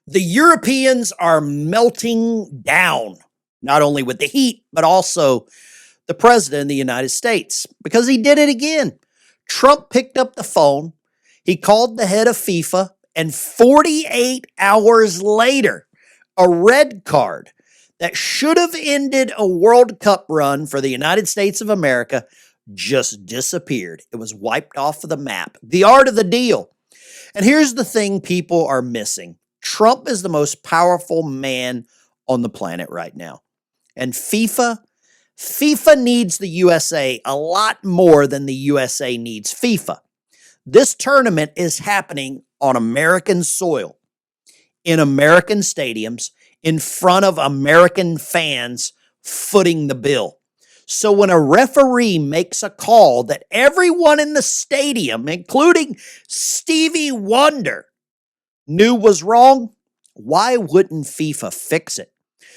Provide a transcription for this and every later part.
The Europeans are melting down, not only with the heat, but also the president of the United States, because he did it again. Trump picked up the phone, he called the head of FIFA, and 48 hours later, a red card that should have ended a World Cup run for the United States of America just disappeared. It was wiped off of the map. The art of the deal. And here's the thing people are missing. Trump is the most powerful man on the planet right now. And FIFA needs the USA a lot more than the USA needs FIFA. This tournament is happening on American soil, in American stadiums, in front of American fans footing the bill. So when a referee makes a call that everyone in the stadium, including Stevie Wonder, knew was wrong, why wouldn't FIFA fix it?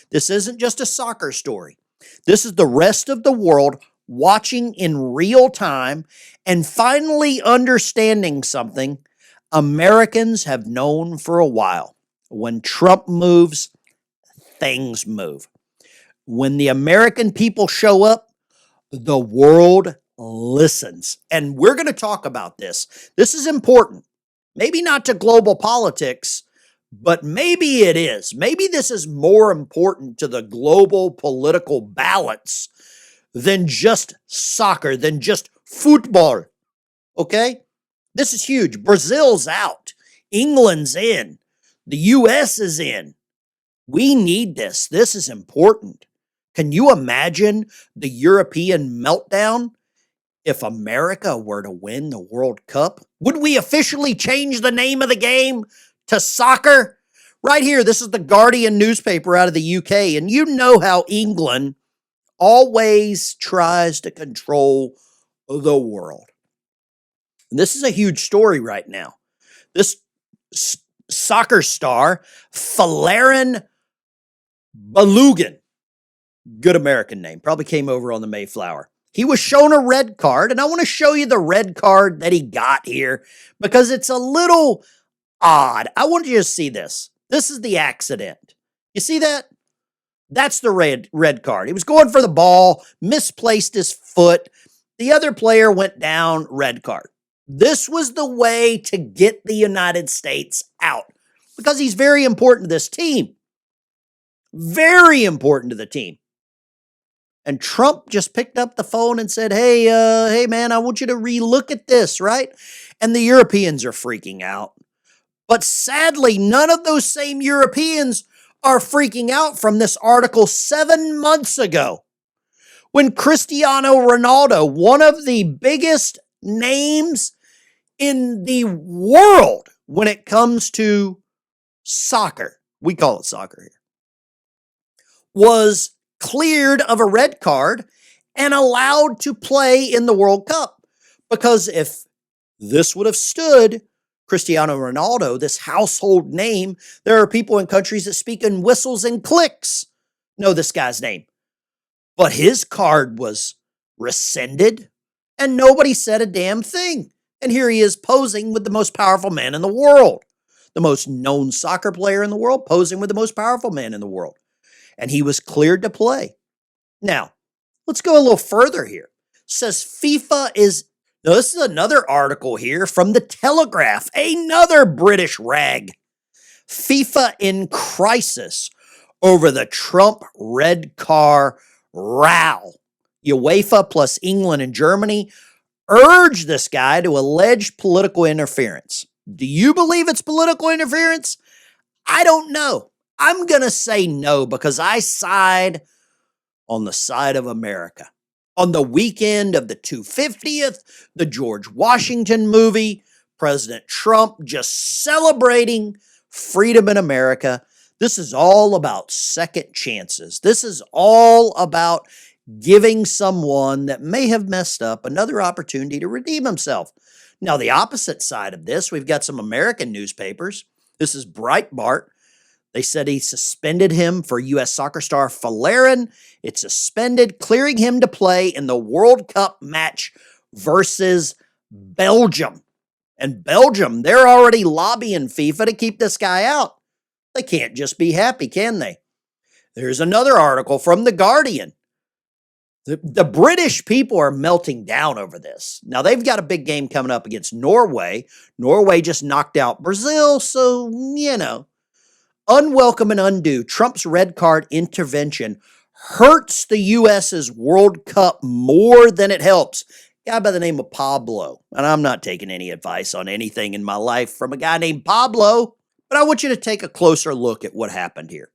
This isn't just a soccer story. This is the rest of the world watching in real time and finally understanding something Americans have known for a while. When Trump moves, things move. When the American people show up, the world listens. And we're going to talk about this. This is important. Maybe not to global politics, but maybe it is. Maybe this is more important to the global political balance than just soccer, than just football. Okay? This is huge. Brazil's out. England's in. The US is in. We need this. This is important. Can you imagine the European meltdown if America were to win the World Cup? Would we officially change the name of the game to soccer? Right here, this is the Guardian newspaper out of the UK, and you know how England always tries to control the world. And this is a huge story right now. This soccer star, Folarin Balogun, good American name, probably came over on the Mayflower. He was shown a red card, and I want to show you the red card that he got here because it's a little odd. I want you to see this. This is the accident. You see that? That's the red card. He was going for the ball, misplaced his foot. The other player went down, red card. This was the way to get the United States out because he's very important to this team. Very important to the team. And Trump just picked up the phone and said, hey, man, I want you to relook at this, right? And the Europeans are freaking out. But sadly, none of those same Europeans are freaking out from this article 7 months ago when Cristiano Ronaldo, one of the biggest names in the world when it comes to soccer, we call it soccer here, was cleared of a red card and allowed to play in the World Cup. Because if this would have stood, Cristiano Ronaldo, this household name, there are people in countries that speak in whistles and clicks know this guy's name. But his card was rescinded and nobody said a damn thing. And here he is posing with the most powerful man in the world, the most known soccer player in the world, posing with the most powerful man in the world. And he was cleared to play. Now, let's go a little further here. It says FIFA is, now this is another article here from the Telegraph, another British rag. FIFA in crisis over the Trump red car row. UEFA plus England and Germany urge this guy to allege political interference. Do you believe it's political interference? I don't know. I'm going to say no because I side on the side of America. On the weekend of the 250th, the George Washington movie, President Trump just celebrating freedom in America. This is all about second chances. This is all about giving someone that may have messed up another opportunity to redeem himself. Now, the opposite side of this, we've got some American newspapers. This is Breitbart. They said he suspended him for U.S. soccer star Folarin. It's suspended, clearing him to play in the World Cup match versus Belgium. And Belgium, they're already lobbying FIFA to keep this guy out. They can't just be happy, can they? There's another article from The Guardian. The British people are melting down over this. Now, they've got a big game coming up against Norway. Norway just knocked out Brazil, so, unwelcome and undue. Trump's red card intervention hurts the U.S.'s World Cup more than it helps. A guy by the name of Pablo, and I'm not taking any advice on anything in my life from a guy named Pablo, but I want you to take a closer look at what happened here.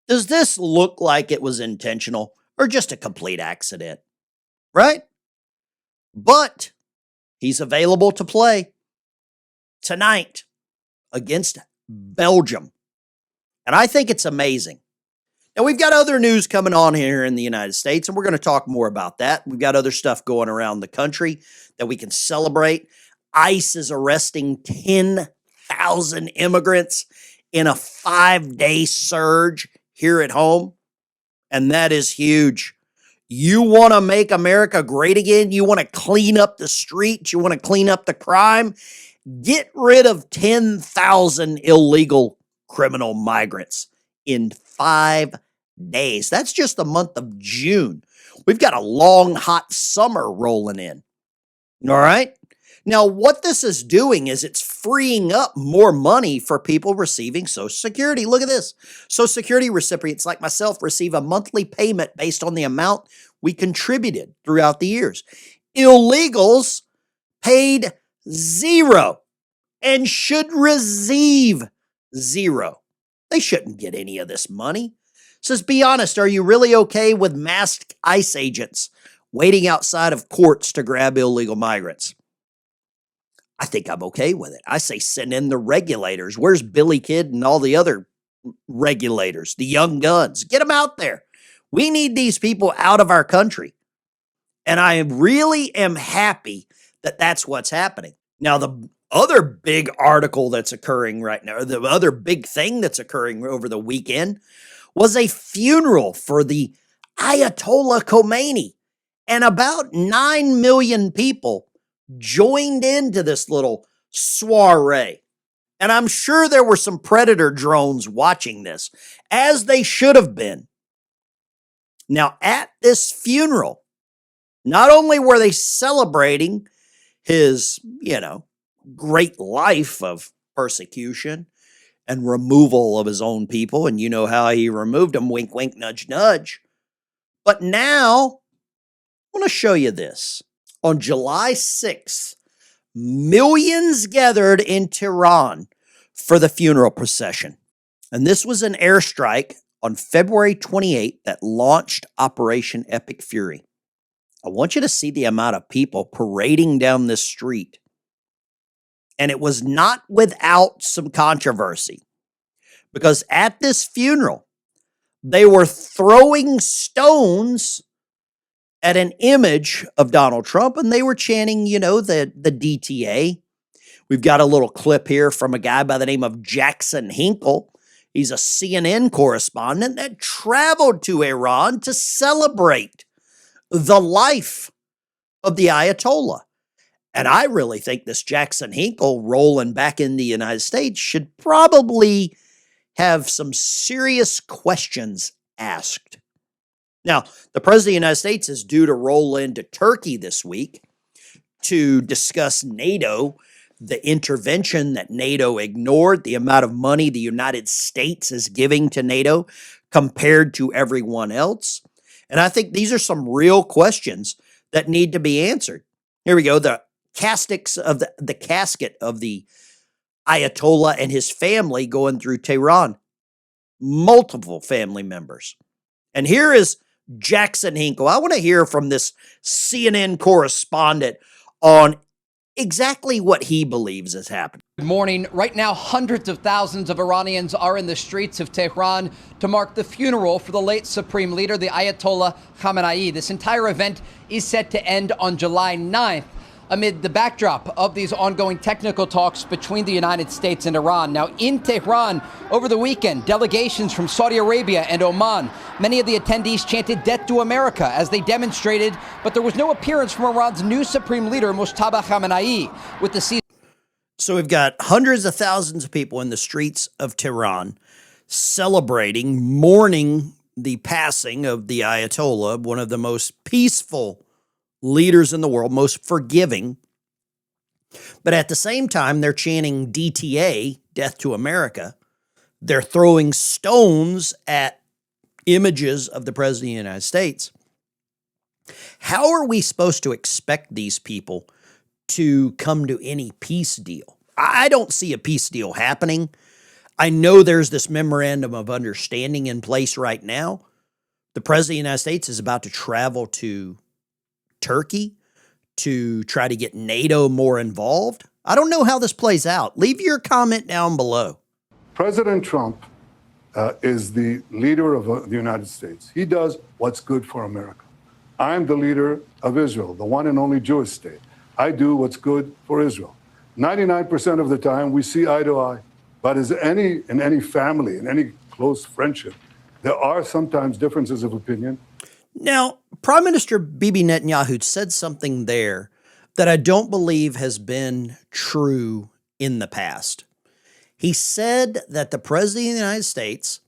Does this look like it was intentional or just a complete accident? Right? But he's available to play tonight against Belgium. And I think it's amazing. Now, we've got other news coming on here in the United States, and we're going to talk more about that. We've got other stuff going around the country that we can celebrate. ICE is arresting 10,000 immigrants in a 5-day surge here at home, and that is huge. You want to make America great again? You want to clean up the streets? You want to clean up the crime? Get rid of 10,000 illegal criminal migrants in 5 days. That's just the month of June. We've got a long, hot summer rolling in. All right? Now, what this is doing is it's freeing up more money for people receiving Social Security. Look at this. Social Security recipients like myself receive a monthly payment based on the amount we contributed throughout the years. Illegals paid zero and should receive zero. They shouldn't get any of this money. Says, be honest, are you really okay with masked ICE agents waiting outside of courts to grab illegal migrants? I think I'm okay with it. I say send in the regulators. Where's Billy Kid and all the other regulators, the young guns? Get them out there. We need these people out of our country. And I really am happy that that's what's happening. Now, the other big article that's occurring right now, the other big thing that's occurring over the weekend was a funeral for the Ayatollah Khomeini. And about 9 million people joined into this little soiree. And I'm sure there were some predator drones watching this, as they should have been. Now, at this funeral, not only were they celebrating his, great life of persecution and removal of his own people, and you know how he removed them, wink, wink, nudge, nudge. But now, I want to show you this. On July 6th, millions gathered in Tehran for the funeral procession. And this was an airstrike on February 28th that launched Operation Epic Fury. I want you to see the amount of people parading down this street. And it was not without some controversy, because at this funeral, they were throwing stones at an image of Donald Trump, and they were chanting, the DTA. We've got a little clip here from a guy by the name of Jackson Hinkle. He's a CNN correspondent that traveled to Iran to celebrate the life of the Ayatollah. And I really think this Jackson Hinkle rolling back in the United States should probably have some serious questions asked. Now, the President of the United States is due to roll into Turkey this week to discuss NATO, the intervention that NATO ignored, the amount of money the United States is giving to NATO compared to everyone else. And I think these are some real questions that need to be answered. Here we go. The casket of the Ayatollah and his family going through Tehran. Multiple family members. And here is Jackson Hinkle. I want to hear from this CNN correspondent on exactly what he believes is happening. Good morning. Right now, hundreds of thousands of Iranians are in the streets of Tehran to mark the funeral for the late Supreme Leader, the Ayatollah Khamenei. This entire event is set to end on July 9th. Amid the backdrop of these ongoing technical talks between the United States and Iran. Now, in Tehran, over the weekend, delegations from Saudi Arabia and Oman, many of the attendees chanted "Death to America" as they demonstrated, but there was no appearance from Iran's new Supreme Leader, Mojtaba Khamenei, with the So we've got hundreds of thousands of people in the streets of Tehran celebrating, mourning the passing of the Ayatollah, one of the most peaceful leaders in the world, most forgiving. But at the same time, they're chanting DTA, Death to America. They're throwing stones at images of the President of the United States. How are we supposed to expect these people to come to any peace deal? I don't see a peace deal happening. I know there's this memorandum of understanding in place right now. The President of the United States is about to travel to Turkey to try to get NATO more involved. I don't know how this plays out. Leave your comment down below. President Trump is the leader of the United States. He does what's good for America. I'm the leader of Israel, the one and only Jewish state. I do what's good for Israel. 99% of the time, we see eye to eye. But in any family, in any close friendship, there are sometimes differences of opinion. Now, Prime Minister Bibi Netanyahu said something there that I don't believe has been true in the past. He said that the President of the United States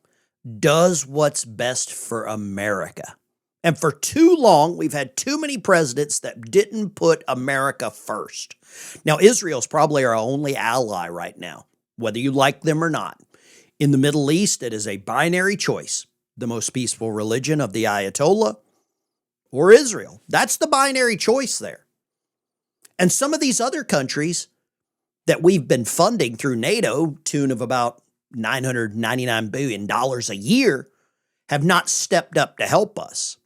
does what's best for America. And for too long, we've had too many presidents that didn't put America first. Now, Israel's probably our only ally right now, whether you like them or not. In the Middle East, it is a binary choice. The most peaceful religion of the Ayatollah or Israel. That's the binary choice there. And some of these other countries that we've been funding through NATO, tune of about $999 billion a year, have not stepped up to help us.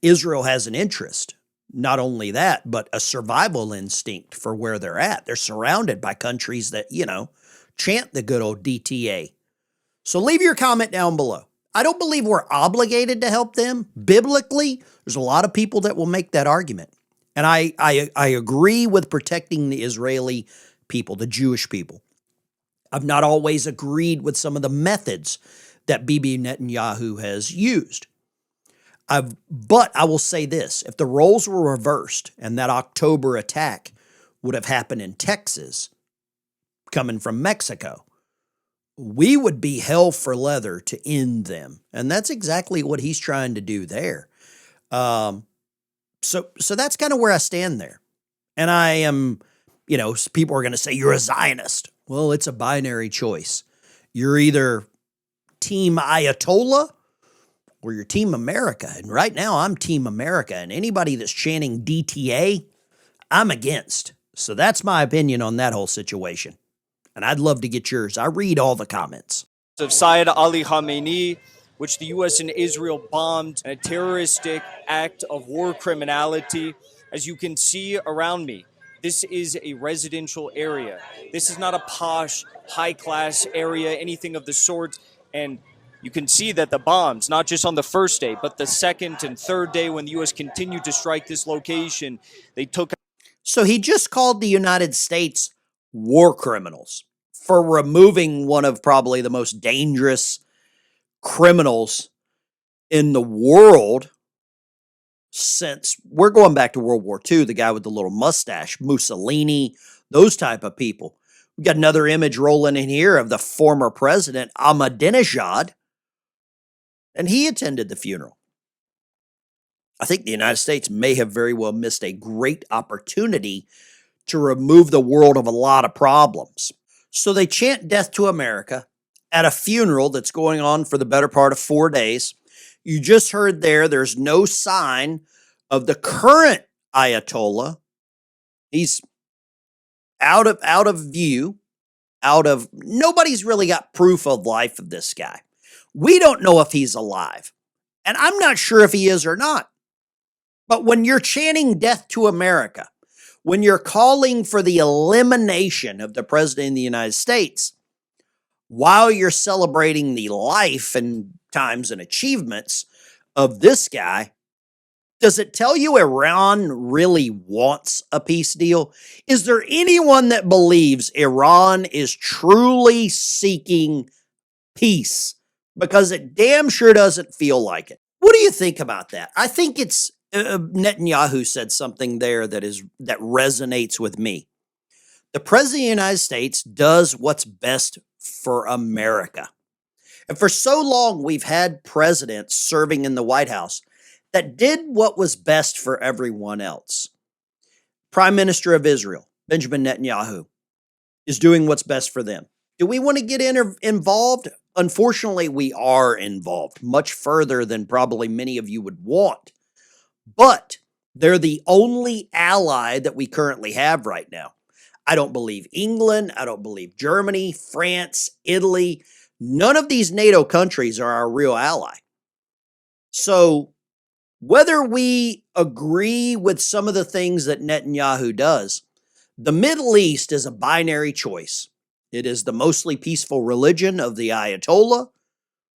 Israel has an interest. Not only that, but a survival instinct for where they're at. They're surrounded by countries that, chant the good old DTA. So leave your comment down below. I don't believe we're obligated to help them. Biblically, there's a lot of people that will make that argument. And I agree with protecting the Israeli people, the Jewish people. I've not always agreed with some of the methods that Bibi Netanyahu has used. But I will say this, if the roles were reversed and that October attack would have happened in Texas, coming from Mexico, we would be hell for leather to end them. And that's exactly what he's trying to do there. So that's kind of where I stand there. And I am, people are going to say, you're a Zionist. Well, it's a binary choice. You're either Team Ayatollah or you're Team America. And right now I'm Team America. And anybody that's chanting DTA, I'm against. So that's my opinion on that whole situation. And I'd love to get yours. I read all the comments. Of Syed Ali Khamenei, which the U.S. and Israel bombed, a terroristic act of war criminality. As you can see around me, this is a residential area. This is not a posh, high-class area, anything of the sort. And you can see that the bombs, not just on the first day, but the second and third day when the U.S. continued to strike this location, they took... So he just called the United States war criminals for removing one of probably the most dangerous criminals in the world since we're going back to World War II, the guy with the little mustache, Mussolini, those type of people. We got another image rolling in here of the former president, Ahmadinejad, and he attended the funeral. I think the United States may have very well missed a great opportunity to remove the world of a lot of problems. So they chant death to America at a funeral that's going on for the better part of 4 days. You just heard there's no sign of the current Ayatollah. He's out of view, nobody's really got proof of life of this guy. We don't know if he's alive. And I'm not sure if he is or not. But when you're chanting death to America, when you're calling for the elimination of the President of the United States, while you're celebrating the life and times and achievements of this guy, does it tell you Iran really wants a peace deal? Is there anyone that believes Iran is truly seeking peace? Because it damn sure doesn't feel like it. What do you think about that? I think it's Netanyahu said something there that resonates with me. The President of the United States does what's best for America. And for so long, we've had presidents serving in the White House that did what was best for everyone else. Prime Minister of Israel, Benjamin Netanyahu, is doing what's best for them. Do we want to get involved? Unfortunately, we are involved, much further than probably many of you would want. But they're the only ally that we currently have right now. I don't believe England, I don't believe Germany, France, Italy. None of these NATO countries are our real ally. So whether we agree with some of the things that Netanyahu does, the Middle East is a binary choice. It is the mostly peaceful religion of the Ayatollah,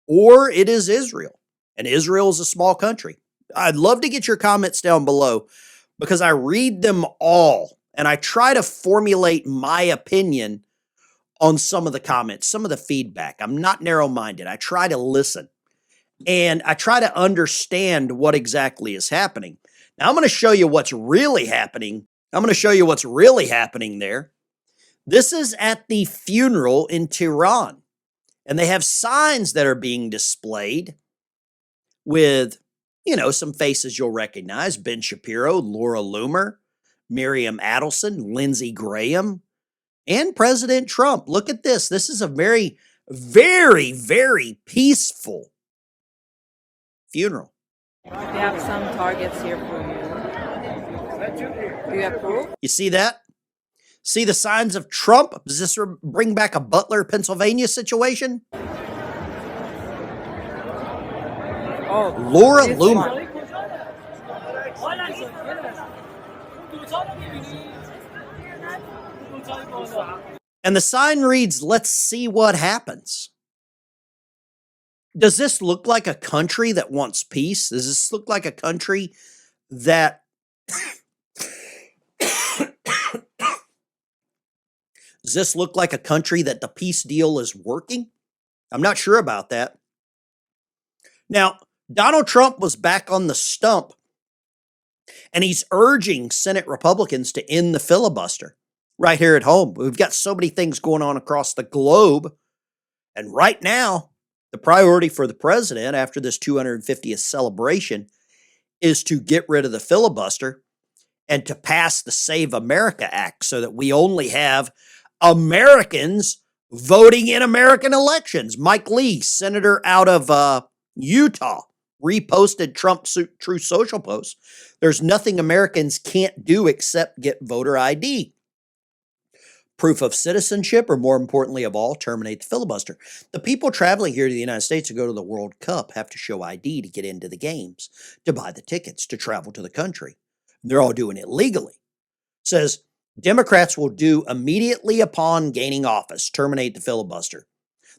or it is Israel. And Israel is a small country. I'd love to get your comments down below because I read them all and I try to formulate my opinion on some of the comments, some of the feedback. I'm not narrow-minded. I try to listen and I try to understand what exactly is happening. Now I'm going to show you what's really happening. I'm going to show you what's really happening there. This is at the funeral in Tehran, and they have signs that are being displayed with, some faces you'll recognize: Ben Shapiro, Laura Loomer, Miriam Adelson, Lindsey Graham, and President Trump. Look at this. This is a very, very, very peaceful funeral. We have some targets here for you. Do you have proof? You see that? See the signs of Trump? Does this bring back a Butler, Pennsylvania situation? Oh, Laura this Loomer. one. And the sign reads, "Let's see what happens." Does this look like a country that wants peace? Does this look like a country that does this look like a country that the peace deal is working? I'm not sure about that. Now, Donald Trump was back on the stump, and he's urging Senate Republicans to end the filibuster right here at home. We've got so many things going on across the globe, and right now, the priority for the president after this 250th celebration is to get rid of the filibuster and to pass the Save America Act so that we only have Americans voting in American elections. Mike Lee, senator out of Utah, reposted Trump's True Social post. There's nothing Americans can't do except get voter ID. Proof of citizenship, or more importantly of all, terminate the filibuster. The people traveling here to the United States to go to the World Cup have to show ID to get into the games, to buy the tickets, to travel to the country. They're all doing it legally. It says Democrats will do immediately upon gaining office, terminate the filibuster.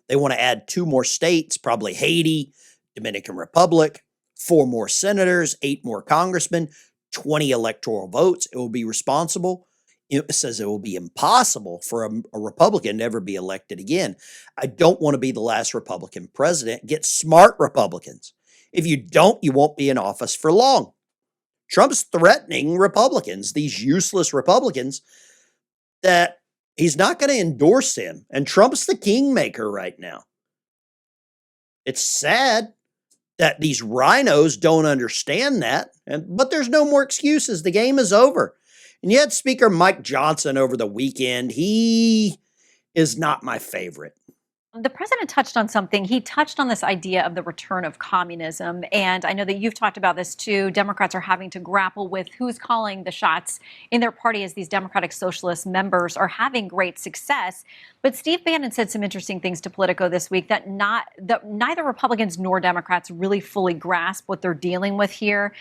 They want to add 2 more states, probably Haiti, Dominican Republic, 4 more senators, 8 more congressmen, 20 electoral votes. It will be responsible. It says it will be impossible for a Republican to ever be elected again. I don't want to be the last Republican president. Get smart Republicans. If you don't, you won't be in office for long. Trump's threatening Republicans, these useless Republicans, that he's not going to endorse him. And Trump's the kingmaker right now. It's sad that these rhinos don't understand that, but there's no more excuses. The game is over. And you had Speaker Mike Johnson over the weekend. He is not my favorite. The president touched on something. He touched on this idea of the return of communism. And I know that you've talked about this too. Democrats are having to grapple with who's calling the shots in their party, as these Democratic Socialist members are having great success. But Steve Bannon said some interesting things to Politico this week that neither Republicans nor Democrats really fully grasp what they're dealing with here.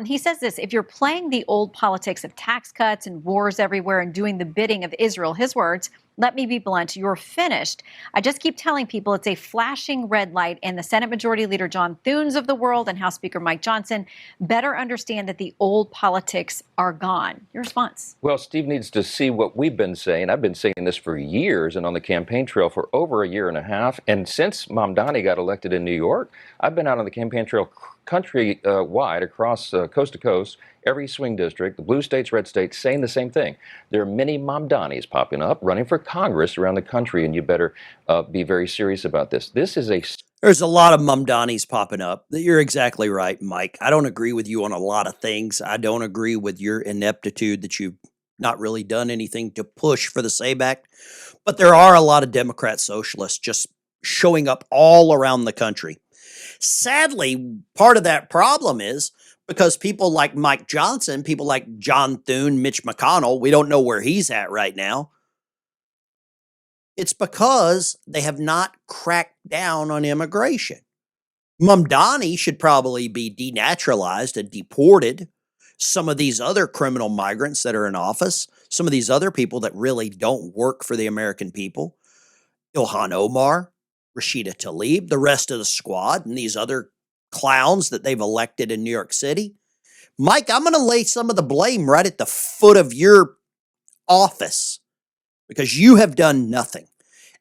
He says this: if you're playing the old politics of tax cuts and wars everywhere and doing the bidding of Israel, his words, let me be blunt, you're finished. I just keep telling people it's a flashing red light, and the Senate Majority Leader John Thunes of the world and House Speaker Mike Johnson better understand that the old politics are gone. Your response? Well, Steve needs to see what we've been saying. I've been saying this for years and on the campaign trail for over a year and a half. And since Mamdani got elected in New York, I've been out on the campaign trail country-wide, across coast to coast, every swing district, the blue states, red states, saying the same thing. There are many Mamdanis popping up, running for Congress around the country, and you better be very serious about this. This is a There's a lot of Mamdanis popping up. You're exactly right, Mike. I don't agree with you on a lot of things. I don't agree with your ineptitude that you've not really done anything to push for the SABE Act. But there are a lot of Democrat socialists just showing up all around the country. Sadly, part of that problem is because people like Mike Johnson, people like John Thune, Mitch McConnell, we don't know where he's at right now. It's because they have not cracked down on immigration. Mamdani should probably be denaturalized and deported. Some of these other criminal migrants that are in office, some of these other people that really don't work for the American people, Ilhan Omar, Rashida Tlaib, the rest of the squad, and these other clowns that they've elected in New York City. Mike, I'm going to lay some of the blame right at the foot of your office because you have done nothing.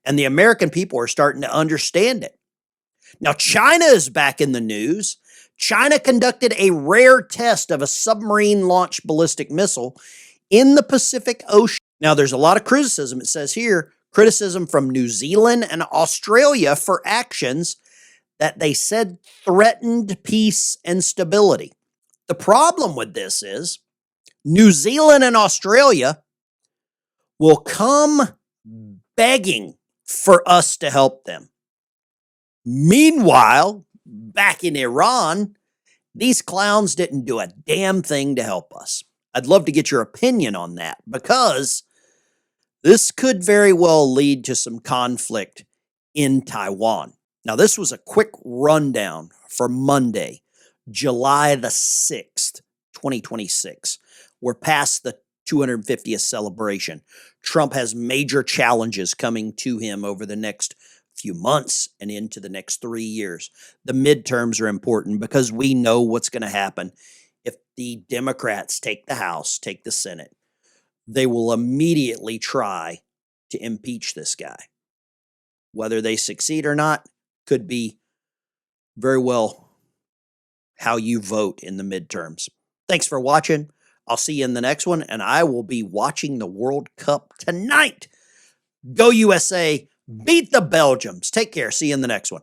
And the American people are starting to understand it. Now, China is back in the news. China conducted a rare test of a submarine-launched ballistic missile in the Pacific Ocean. Now, there's a lot of criticism. It says here, criticism from New Zealand and Australia for actions that they said threatened peace and stability. The problem with this is New Zealand and Australia will come begging for us to help them. Meanwhile, back in Iran, these clowns didn't do a damn thing to help us. I'd love to get your opinion on that because this could very well lead to some conflict in Taiwan. Now, this was a quick rundown for Monday, July the 6th, 2026. We're past the 250th celebration. Trump has major challenges coming to him over the next few months and into the next 3 years. The midterms are important because we know what's going to happen. If the Democrats take the House, take the Senate, they will immediately try to impeach this guy. Whether they succeed or not could be very well how you vote in the midterms. Thanks for watching. I'll see you in the next one, and I will be watching the World Cup tonight. Go USA, beat the Belgians. Take care. See you in the next one.